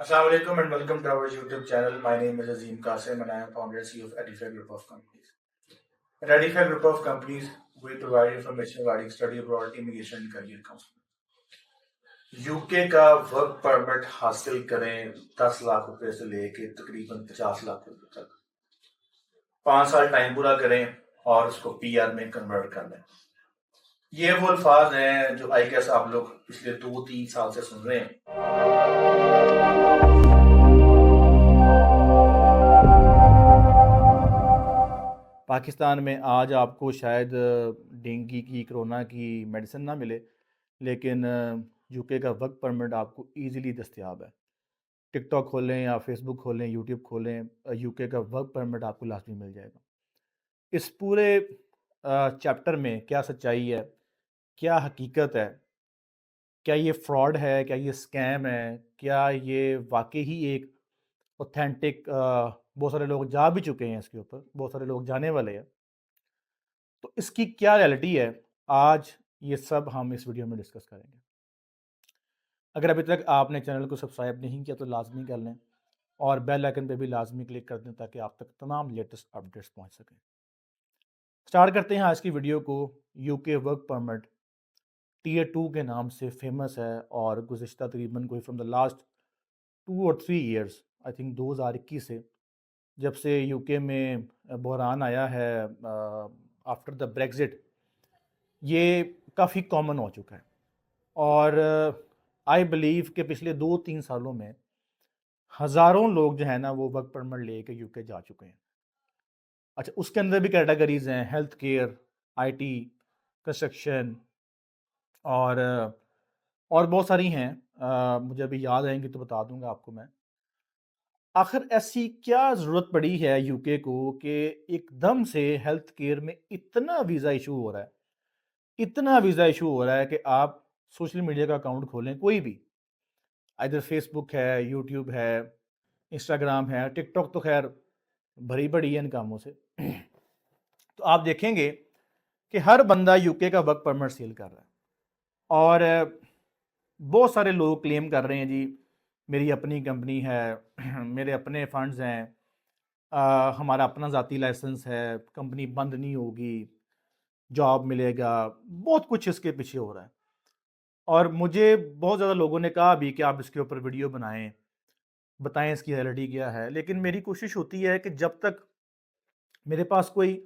Assalamu alaikum and welcome to our YouTube channel. My name is Azim Qasim and I am founder and CEO of Edify Group of Companies. At Edify Group of Companies, we provide information regarding study abroad, immigration and career counseling. UK का work permit हासिल करें 10 लाख रुपए से लेके तकरीबन 50 लाख रुपए तक। 5 साल टाइम पूरा करें और उसको पीआर में कन्वर्ट कर लें। ये वो अल्फाज हैं जो आई गेस आप लोग पिछले 2-3 साल से सुन रहे हैं। पाकिस्तान में आज आपको शायद डेंगू की, कोरोना की मेडिसिन ना मिले, लेकिन यूके का वर्क परमिट आपको इजीली दस्तयाब है। टिकटॉक खोलें या फेसबुक खोलें, यूट्यूब खोलें, यूके का वर्क परमिट आपको लाजमी मिल जाएगा। इस पूरे चैप्टर में क्या सच्चाई है, क्या हकीकत है, क्या ये फ्रॉड है, क्या ये स्कैम है, क्या ये वाकई ही एक ऑथेंटिक बहुत सारे लोग जा भी चुके हैं इसके ऊपर, बहुत सारे लोग जाने वाले हैं, तो इसकी क्या रियलिटी है, आज ये सब हम इस वीडियो में डिस्कस करेंगे। अगर अभी तक आपने चैनल को सब्सक्राइब नहीं किया तो लाजमी कर लें और बेल आइकन पे भी लाजमी क्लिक कर दें ताकि आप तक तमाम लेटेस्ट अपडेट्स पहुंच सकें। स्टार्ट करते हैं आज की वीडियो को। यूके वर्क परमिट टीयर 2 के नाम से फेमस है और गुज़िश्ता तकरीबन कोई फ्रॉम द लास्ट 2 और 3 ईयर्स, आई थिंक 2021 से, जब से यूके में बहरान आया है आफ्टर द ब्रेग्जिट, ये काफ़ी कॉमन हो चुका है। और आई बिलीव कि पिछले 2-3 सालों में हज़ारों लोग जो है ना वो वर्क परमिट लेके यूके जा चुके हैं। अच्छा, उसके अंदर भी कैटेगरीज हैं, हेल्थ केयर, आईटी, कंस्ट्रक्शन और और बहुत सारी हैं। मुझे अभी याद आएंगी तो बता दूंगा आपको मैं। आखिर ऐसी क्या ज़रूरत पड़ी है यूके को कि एकदम से हेल्थ केयर में इतना वीज़ा इशू हो रहा है, इतना वीज़ा इशू हो रहा है कि आप सोशल मीडिया का अकाउंट खोलें कोई भी, इधर फेसबुक है, यूट्यूब है, इंस्टाग्राम है, टिकटॉक तो खैर भरी पड़ी है इन कामों से। तो आप देखेंगे कि हर बंदा यूके का वर्क परमिट सेल कर रहा है और बहुत सारे लोग क्लेम कर रहे हैं जी मेरी अपनी कंपनी है, मेरे अपने फंड्स हैं, हमारा अपना ज़ाती लाइसेंस है, कंपनी बंद नहीं होगी, जॉब मिलेगा, बहुत कुछ इसके पीछे हो रहा है। और मुझे बहुत ज़्यादा लोगों ने कहा भी कि आप इसके ऊपर वीडियो बनाएं, बताएं इसकी रियलिटी क्या है, लेकिन मेरी कोशिश होती है कि जब तक मेरे पास कोई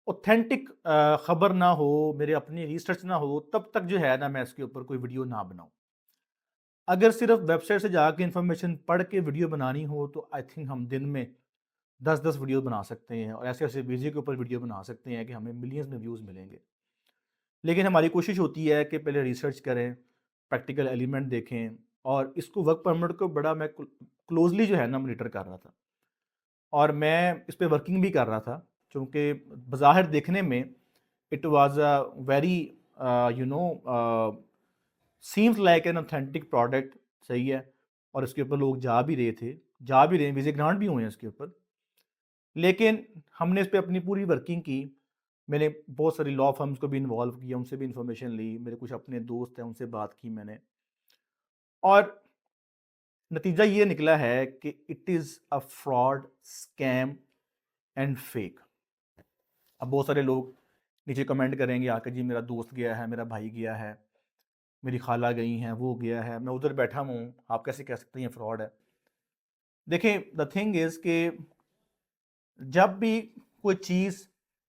ऑथेंटिक ख़बर ना हो, मेरे अपनी रिसर्च ना हो, तब तक जो है ना मैं इसके ऊपर कोई वीडियो ना बनाऊं। अगर सिर्फ वेबसाइट से जाके इन्फॉर्मेशन पढ़ के वीडियो बनानी हो तो आई थिंक हम दिन में 10-10 वीडियो बना सकते हैं और ऐसे ऐसे वीडियो के ऊपर वीडियो बना सकते हैं कि हमें मिलियंस में व्यूज़ मिलेंगे। लेकिन हमारी कोशिश होती है कि पहले रिसर्च करें, प्रैक्टिकल एलिमेंट देखें, और इसको वर्क परमिट को बड़ा मैं क्लोजली जो है ना मॉनिटर कर रहा था और मैं इस पे वर्किंग भी कर रहा था, क्योंकि बज़ाहिर देखने में it was a very you know seems like an authentic product, सही है, और इसके ऊपर लोग जा भी रहे थे, जा भी रहे हैं, वीज़े ग्रांट भी हुए हैं इसके ऊपर। लेकिन हमने इस पे अपनी पूरी वर्किंग की। मैंने बहुत सारी लॉ फर्म्स को भी इन्वॉल्व किया, उनसे भी इंफॉर्मेशन ली, मेरे कुछ अपने दोस्त हैं उनसे बात की मैंने, और नतीजा ये निकला है कि it is a fraud, scam and fake. अब बहुत सारे लोग नीचे कमेंट करेंगे आके, जी मेरा दोस्त गया है, मेरा भाई गया है, मेरी खाला गई हैं, वो गया है, मैं उधर बैठा हूँ, आप कैसे कह सकते हैं ये फ्रॉड है। देखें, द थिंग इज़ कि जब भी कोई चीज़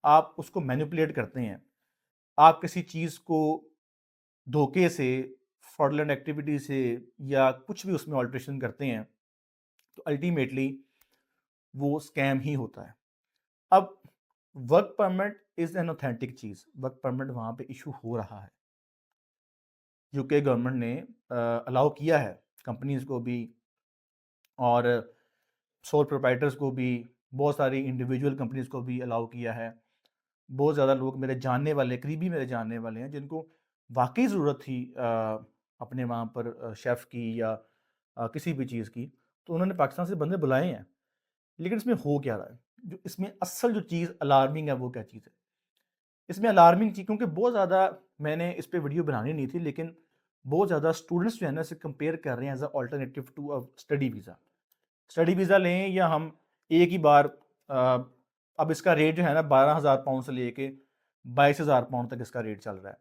आप उसको मैनिपुलेट करते हैं, आप किसी चीज़ को धोखे से, फ्रॉडलेंट एक्टिविटी से, या कुछ भी उसमें ऑल्ट्रेशन करते हैं, तो अल्टीमेटली वो स्कैम ही होता है। अब work permit is an authentic cheese, work permit वहाँ पे इशू हो रहा है। यूके गवर्नमेंट ने अलाउ किया है कंपनीज को भी और सोल प्रोप्राइटर्स को भी, बहुत सारी इंडिविजुअल कंपनीज को भी अलाउ किया है। बहुत ज़्यादा लोग मेरे जानने वाले, करीबी मेरे जानने वाले हैं जिनको वाकई ज़रूरत थी अपने वहाँ पर शेफ़ की या किसी भी चीज़ की, तो उन्होंने पाकिस्तान से बंदे बुलाए हैं। लेकिन इसमें हो क्या रहा है, जो इसमें असल जो चीज़ अलार्मिंग है वो क्या चीज़ है? इसमें अलार्मिंग चीज़, क्योंकि बहुत ज़्यादा मैंने इस पे वीडियो बनानी नहीं थी, लेकिन बहुत ज़्यादा स्टूडेंट्स जो है ना इसे कंपेयर कर रहे हैं as a alternative to a study visa. Study visa लें या हम एक ही बार अब इसका रेट जो है ना 12,000 पाउंड से लेके 22,000 पाउंड तक इसका रेट चल रहा है।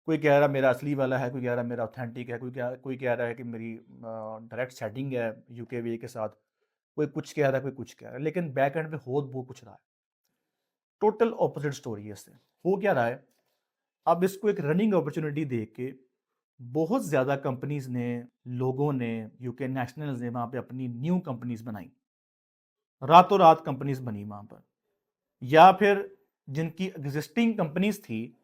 कोई कह रहा है मेरा असली वाला है, कोई कह रहा है मेरा ऑथेंटिक है, कोई कह रहा है कि मेरी डायरेक्ट सेटिंग है यूके के साथ, कोई कुछ कह रहा है, कोई कुछ कह रहा है, लेकिन बैक एंड पे हो वो कुछ रहा है। टोटल ऑपोजिट स्टोरी है इससे। हो क्या रहा है, अब इसको एक रनिंग अपॉर्चुनिटी देख के बहुत ज़्यादा कंपनीज ने, लोगों ने, यूके नेशनल्स ने वहाँ पे अपनी न्यू कंपनीज बनाई, रातों रात कंपनीज बनी वहाँ पर। या फिर जिनकी एग्जिस्टिंग कंपनीज थी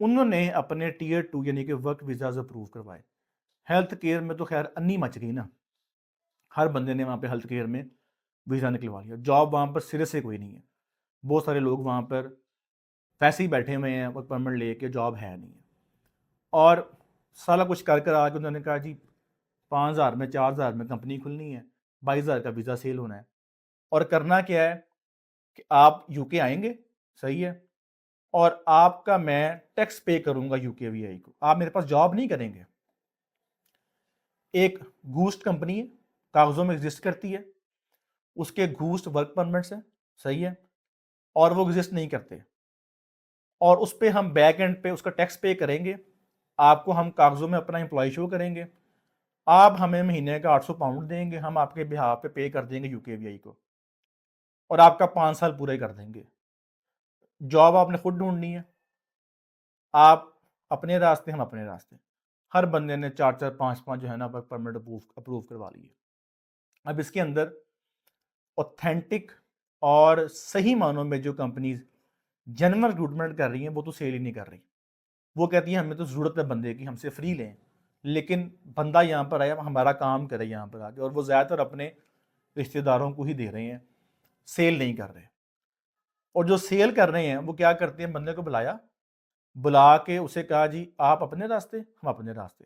उन्होंने अपने टीयर 2 यानी कि वर्क वीज़ाज अप्रूव करवाए। हेल्थ केयर में तो खैर अन्नी मच गई ना, हर बंदे ने वहाँ पे हेल्थ केयर में वीज़ा निकलवा लिया। जॉब वहाँ पर सिरे से कोई नहीं है, बहुत सारे लोग वहाँ पर वैसे ही बैठे हुए हैं, वर्क परमिट लेके, जॉब है नहीं है। और सारा कुछ कर कर आके उन्होंने कहा जी 5,000 में 4,000 में कंपनी खुलनी है, 22,000 का वीज़ा सेल होना है। और करना क्या है कि आप यूके आएंगे, सही है, और आपका मैं टैक्स पे करूंगा यूके वीआई को, आप मेरे पास जॉब नहीं करेंगे। एक घूस्ट कंपनी है, कागजों में एग्जिस्ट करती है, उसके घूस्ट वर्क परमिट्स हैं, सही है, और वो एग्जिस्ट नहीं करते, और उस पर हम बैक एंड पे उसका टैक्स पे करेंगे, आपको हम कागजों में अपना एम्प्लॉय शो करेंगे, आप हमें महीने का 800 पाउंड देंगे, हम आपके बिहाफ पे कर देंगे यूकेवीआई को, और आपका 5 साल पूरे कर देंगे। जॉब आपने खुद ढूंढनी है, आप अपने रास्ते, हम अपने रास्ते। हर बंदे ने 4-4 5-5 जो है ना वर्क परमिट अप्रूव करवा लिए। अब इसके अंदर ऑथेंटिक और सही मानों में जो कंपनीज जनरल रिक्रूटमेंट कर रही हैं वो तो सेल ही नहीं कर रही। वो कहती है हमें तो ज़रूरत है बंदे की, हमसे फ्री लें, लेकिन बंदा यहाँ पर आया हमारा काम करे यहाँ पर आके, और वो ज़्यादातर अपने रिश्तेदारों को ही दे रहे हैं, सेल नहीं कर रहे। और जो सेल कर रहे हैं वो क्या करते हैं, बंदे को बुलाया, बुला के उसे कहा जी आप अपने रास्ते, हम अपने रास्ते,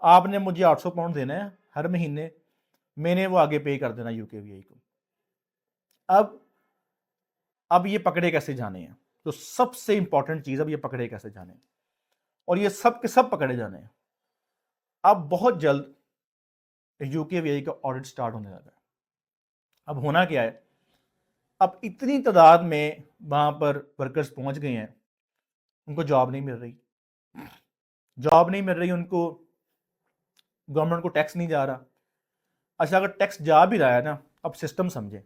आपने मुझे 800 पाउंड देना है हर महीने, मैंने वो आगे पे कर देना यूकेवीआई को। अब ये पकड़े कैसे जाने हैं, तो सबसे इंपॉर्टेंट चीज़, अब ये पकड़े कैसे जाने हैं, और ये सब के सब पकड़े जाने हैं। अब बहुत जल्द यूकेवीआई का ऑडिट स्टार्ट होने लगा है। अब होना क्या है, अब इतनी तादाद में वहां पर वर्कर्स पहुंच गए हैं, उनको जॉब नहीं मिल रही, जॉब नहीं मिल रही उनको, गवर्नमेंट को टैक्स नहीं जा रहा। अच्छा, अगर टैक्स जा भी रहा है ना, अब सिस्टम समझे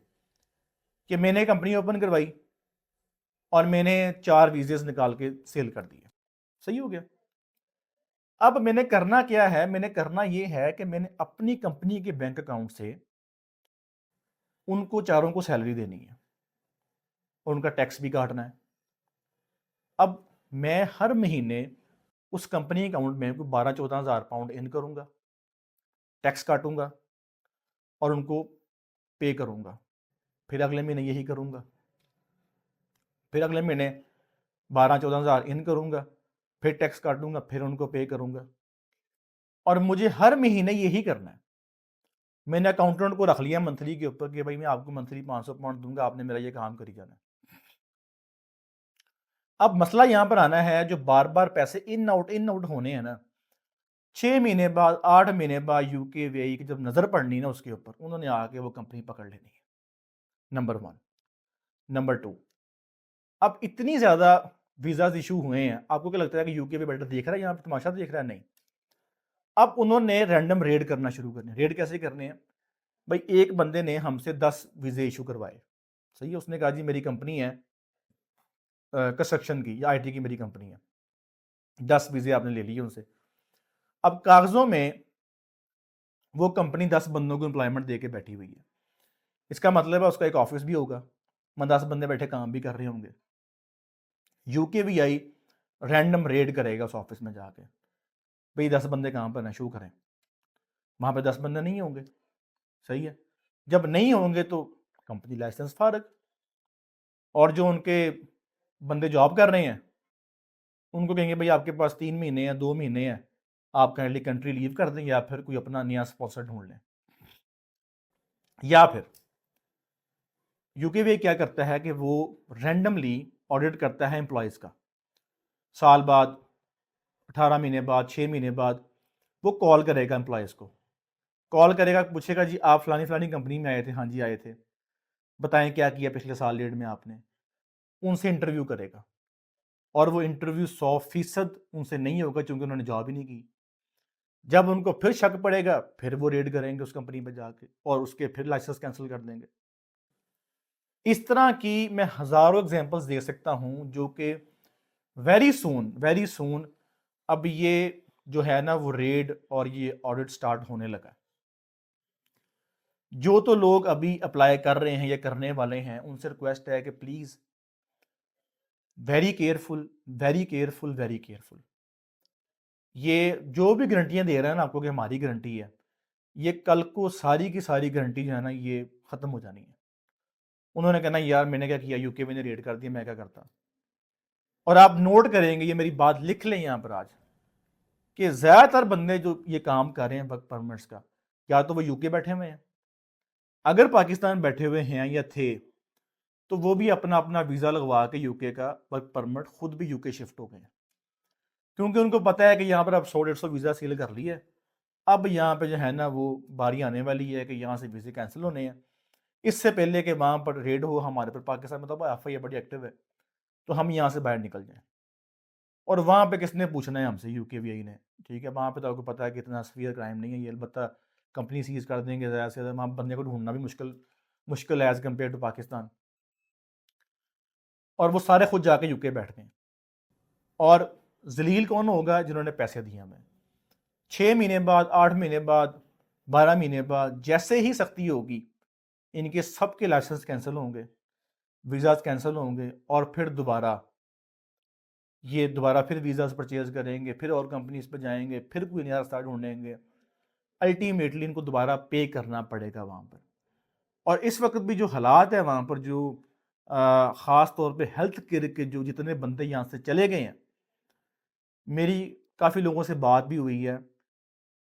कि मैंने कंपनी ओपन करवाई और मैंने 4 वीजेस निकाल के सेल कर दिए, सही हो गया। अब मैंने करना क्या है, मैंने करना ये है कि मैंने अपनी कंपनी के बैंक अकाउंट से उनको चारों को सैलरी देनी है और उनका टैक्स भी काटना है। अब मैं हर महीने उस कंपनी अकाउंट में 12-14 हज़ार पाउंड इन करूंगा, टैक्स काटूंगा और उनको पे करूंगा, फिर अगले महीने यही करूंगा, फिर अगले महीने 12-14 हज़ार इन करूंगा, फिर टैक्स काटूंगा, फिर उनको पे करूंगा, और मुझे हर महीने यही करना है। मैंने अकाउंटेंट को रख लिया मंथली के ऊपर कि भाई मैं आपको मंथली 500 पाउंड दूंगा, आपने मेरा ये काम करी जाना है। अब मसला यहां पर आना है, जो बार बार पैसे इन आउट होने हैं ना, 6 महीने बाद, 8 महीने बाद यूकेवीआई की जब नजर पड़नी ना उसके ऊपर, उन्होंने आके वो कंपनी पकड़ लेनी है। नंबर 1। नंबर 2, अब इतनी ज्यादा वीजाज इशू हुए हैं, आपको क्या लगता है कि यूके भी बेटर देख रहा है, यहाँ पे तमाशा देख रहा है? नहीं। अब उन्होंने रैंडम रेड करना शुरू करने। रेड कैसे करने हैं भाई, एक बंदे ने हमसे 10 वीजे इशू करवाए, सही है, उसने कहा जी मेरी कंपनी है कंस्ट्रक्शन की या आईटी की मेरी कंपनी है, 10 वीजे आपने ले लिए उनसे। अब कागजों में वो कंपनी 10 बंदों को एम्प्लॉयमेंट दे के बैठी हुई है, इसका मतलब है उसका एक ऑफिस भी होगा, 10 बंदे बैठे काम भी कर रहे होंगे। यूकेवीआई रैंडम रेड करेगा उस ऑफिस में जाके, भाई 10 बंदे काम पर ना शुरू करें, वहां पे 10 बंदे नहीं होंगे, सही है। जब नहीं होंगे तो कंपनी लाइसेंस फारग, और जो उनके बंदे जॉब कर रहे हैं उनको कहेंगे भाई आपके पास 3 महीने या 2 महीने हैं, आप काइंडली कंट्री लीव कर दें या फिर कोई अपना नया स्पॉन्सर ढूंढ लें। या फिर यूकेवीआई क्या करता है कि वो रैंडमली ऑडिट करता है एम्प्लॉयज़ का, साल बाद 18 महीने बाद, 6 महीने बाद वो कॉल करेगा एम्प्लॉयज़ को, कॉल करेगा, पूछेगा जी आप फलानी फलानी कंपनी में आए थे? हाँ जी आए थे। बताएं क्या किया पिछले साल डेढ़ में आपने? उनसे इंटरव्यू करेगा और वो इंटरव्यू 100% उनसे नहीं होगा क्योंकि उन्होंने जॉब ही नहीं की। जब उनको फिर शक पड़ेगा फिर वो रेड करेंगे उस कंपनी पे जाके और उसके फिर लाइसेंस कैंसिल कर देंगे। इस तरह की मैं हजारों एग्जांपल्स दे सकता हूं जो कि वेरी सून अब ये जो है ना वो रेड और ये ऑडिट स्टार्ट होने लगा। जो तो लोग अभी अप्लाई कर रहे हैं या करने वाले हैं उनसे रिक्वेस्ट है कि please very careful, very careful, very careful. ये जो भी गारंटियां दे रहे हैं ना आपको कि हमारी गारंटी है, ये कल को सारी की सारी गारंटी जो है ना ये खत्म हो जानी है। उन्होंने कहना यार मैंने क्या किया, यूके में ने रेड कर दिया, मैं क्या करता। और आप नोट करेंगे, ये मेरी बात लिख लें यहां पर आज, कि ज्यादातर बंदे जो ये काम कर रहे हैं वर्क परमिट्स का, या तो वो यूके बैठे हुए हैं, अगर पाकिस्तान बैठे हुए हैं या थे तो वो भी अपना अपना वीजा लगवा के यूके का वर्क परमिट खुद भी यूके शिफ्ट हो गए हैं, क्योंकि उनको पता है कि यहाँ पर अब 100-150 वीजा सील कर लिया है। अब यहाँ पे जो है ना वो बारी आने वाली है कि यहाँ से वीजे कैंसिल होने हैं। इससे पहले कि वहाँ पर रेड हो हमारे पर, पाकिस्तान में तो एफ आई बड़ी एक्टिव है, तो हम यहाँ से बाहर निकल जाएं। और वहाँ पे किसने पूछना है हमसे, यूके वी आई ने। ठीक है, वहाँ पे तो आपको पता है कि इतना सीवियर क्राइम नहीं है ये, अलबत्ता कंपनी सीज कर देंगे ज़्यादा से ज़्यादा, वहाँ बंदे को ढूंढना भी मुश्किल मुश्किल है एज़ कम्पेयर टू पाकिस्तान। और वो सारे खुद जाके यूके बैठ गए। और जलील कौन होगा? जिन्होंने पैसे दिए हमें। 6 महीने बाद, 8 महीने बाद, 12 महीने बाद जैसे ही सख्ती होगी इनके सबके लाइसेंस कैंसिल होंगे, वीज़ाज कैंसिल होंगे, और फिर दोबारा ये दोबारा फिर वीज़ाज परचेज करेंगे, फिर और कंपनीज पे जाएंगे, फिर कोई नया रास्ता ढूंढेंगे। अल्टीमेटली इनको दोबारा पे करना पड़ेगा वहाँ पर। और इस वक्त भी जो हालात है वहाँ पर, जो ख़ास तौर पे हेल्थ केयर के जो जितने बंदे यहाँ से चले गए हैं, मेरी काफ़ी लोगों से बात भी हुई है,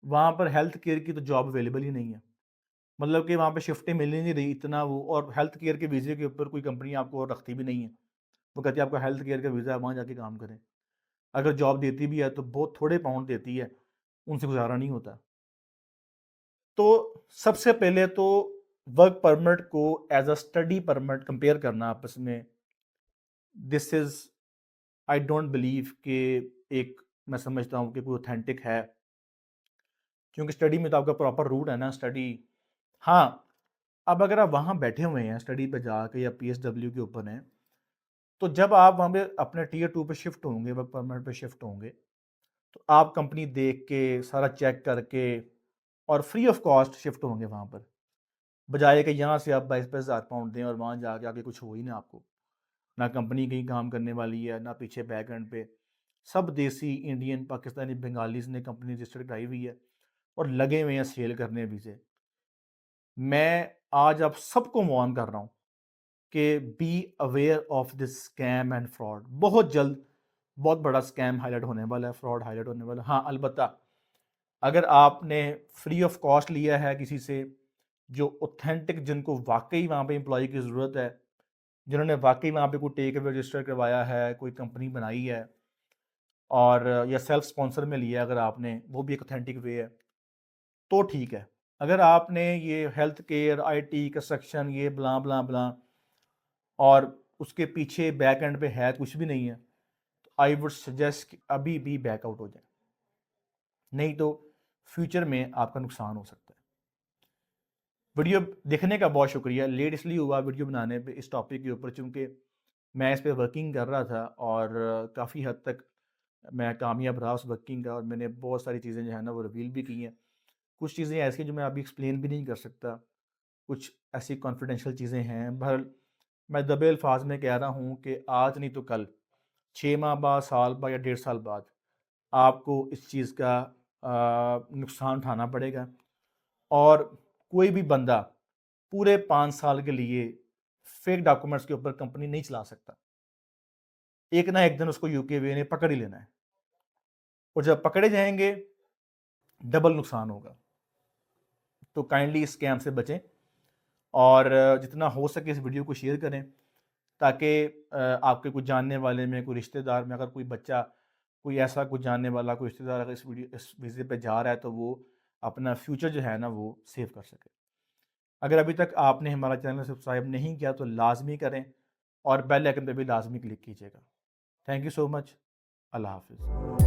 वहाँ पर हेल्थ केयर की तो जॉब अवेलेबल ही नहीं है। मतलब कि वहाँ पे शिफ्टें मिल ही नहीं रही इतना वो, और हेल्थ केयर के वीज़े के ऊपर कोई कंपनी आपको और रखती भी नहीं है। वो कहती है आपका हेल्थ केयर का वीज़ा है, वहाँ जाके काम करें। अगर जॉब देती भी है तो बहुत थोड़े पाउंड देती है, उनसे गुजारा नहीं होता। तो सबसे पहले तो वर्क परमिट को as a study permit compare करना आपस में, this is, I don't believe कि एक, मैं समझता हूँ कि कोई ऑथेंटिक है, क्योंकि स्टडी में तो आपका प्रॉपर रूट है ना स्टडी। हाँ, अब अगर आप वहाँ बैठे हुए हैं स्टडी पे जाके या पीएसडब्ल्यू के ऊपर हैं, तो जब आप वहाँ पे अपने टीयर 2 पे शिफ्ट होंगे, वर्क परमिट पे शिफ्ट होंगे, तो आप कंपनी देख के सारा चेक करके और फ्री ऑफ कॉस्ट शिफ्ट होंगे वहाँ पर, बजाय कि यहाँ से आप 22,000 पाउंड दें और वहाँ जाके आके कुछ हो ही ना आपको। ना कंपनी कहीं काम करने वाली है, ना पीछे बैक एंड पे सब देसी इंडियन पाकिस्तानी बंगालीज ने कंपनी रजिस्टर कराई हुई है और लगे हुए हैं सेल करने वीज़े। मैं आज आप सबको वार्न कर रहा हूँ कि be aware of this scam and fraud. बहुत जल्द बहुत बड़ा स्कैम हाईलाइट होने वाला है, फ्रॉड हाईलाइट होने वाला है। हाँ, अलबत्ता अगर आपने फ्री ऑफ कॉस्ट लिया है किसी से, जो ऑथेंटिक, जिनको वाकई वहाँ पे एम्प्लॉय की ज़रूरत है, जिन्होंने वाकई वहाँ पे कोई टेक अवे रजिस्टर करवाया है, कोई कंपनी बनाई है, और या सेल्फ स्पॉन्सर में लिया अगर आपने, वो भी एक ऑथेंटिक वे है, तो ठीक है। अगर आपने ये हेल्थ केयर, आईटी, कंस्ट्रक्शन, ये बला बला बला, और उसके पीछे बैक एंड पे है कुछ भी नहीं है, तो आई वुड सजेस्ट कि अभी भी बैकआउट हो जाए, नहीं तो फ्यूचर में आपका नुकसान हो सकता है। वीडियो देखने का बहुत शुक्रिया। लेट इसलिए हुआ वीडियो बनाने पे इस टॉपिक के ऊपर, चूँकि मैं इस पे वर्किंग कर रहा था और काफ़ी हद तक मैं कामयाब रहा उस वर्किंग का, और मैंने बहुत सारी चीज़ें जो है ना वो रिवील भी की हैं। कुछ चीज़ें ऐसी जो मैं अभी एक्सप्लेन भी नहीं कर सकता, कुछ ऐसी कॉन्फिडेंशियल चीज़ें हैं। बहरहाल मैं दबे अल्फाज में कह रहा हूँ कि आज नहीं तो कल, 6 माह बाद, साल बाद या 1.5 साल बाद आपको इस चीज़ का नुकसान उठाना पड़ेगा। और कोई भी बंदा पूरे 5 साल के लिए फेक डॉक्यूमेंट्स के ऊपर कंपनी नहीं चला सकता। एक ना एक दिन उसको यूके वे ने पकड़ ही लेना है, और जब पकड़े जाएंगे डबल नुकसान होगा। तो काइंडली इस स्कैम से बचें, और जितना हो सके इस वीडियो को शेयर करें, ताकि आपके कुछ जानने वाले में, कोई रिश्तेदार में अगर कोई बच्चा कोई ऐसा कोई जानने वाला, कोई रिश्तेदार अगर इस वीज़े पे जा रहा है तो वो अपना फ्यूचर जो है ना वो सेव कर सके। अगर अभी तक आपने हमारा चैनल सब्सक्राइब नहीं किया तो लाज़मी करें और बेल आइकन पे भी लाज़मी क्लिक कीजिएगा। Thank you so much. अल्लाह हाफ़िज़।